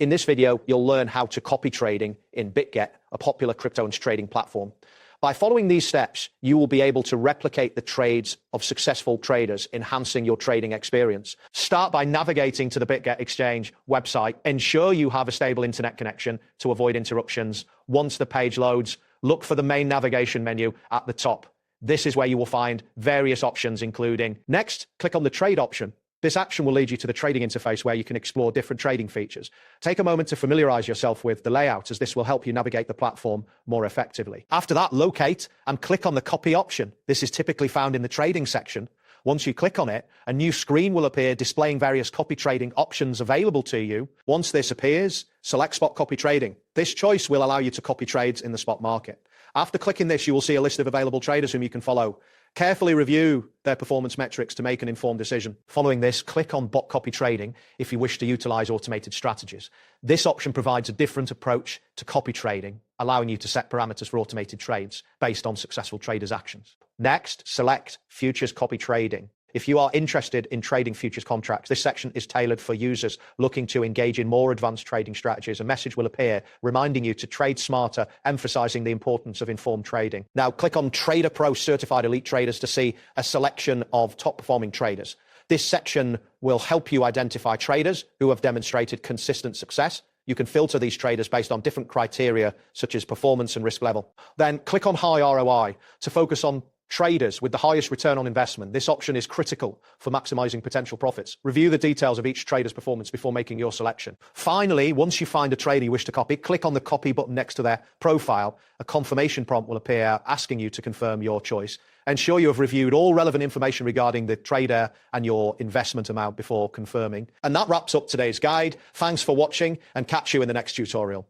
In this video, you'll learn how to copy trading in Bitget, a popular crypto and trading platform. By following these steps, you will be able to replicate the trades of successful traders, enhancing your trading experience. Start by navigating to the Bitget exchange website. Ensure you have a stable internet connection to avoid interruptions. Once the page loads, look for the main navigation menu at the top. This is where you will find various options, including next, click on the trade option. This action will lead you to the trading interface where you can explore different trading features. Take a moment to familiarize yourself with the layout, as this will help you navigate the platform more effectively. After that, locate and click on the copy option. This is typically found in the trading section. Once you click on it, a new screen will appear displaying various copy trading options available to you. Once this appears, select spot copy trading. This choice will allow you to copy trades in the spot market. After clicking this, you will see a list of available traders whom you can follow. Carefully review their performance metrics to make an informed decision. Following this, click on Bot Copy Trading if you wish to utilize automated strategies. This option provides a different approach to copy trading, allowing you to set parameters for automated trades based on successful traders' actions. Next, select Futures Copy Trading. If you are interested in trading futures contracts, this section is tailored for users looking to engage in more advanced trading strategies. A message will appear reminding you to trade smarter, emphasizing the importance of informed trading. Now, click on Trader Pro Certified Elite Traders to see a selection of top performing traders. This section will help you identify traders who have demonstrated consistent success. You can filter these traders based on different criteria, such as performance and risk level. Then click on High ROI to focus on traders with the highest return on investment. This option is critical for maximizing potential profits. Review the details of each trader's performance before making your selection. Finally, once you find a trader you wish to copy, click on the copy button next to their profile. A confirmation prompt will appear asking you to confirm your choice. Ensure you have reviewed all relevant information regarding the trader and your investment amount before confirming. And that wraps up today's guide. Thanks for watching, and catch you in the next tutorial.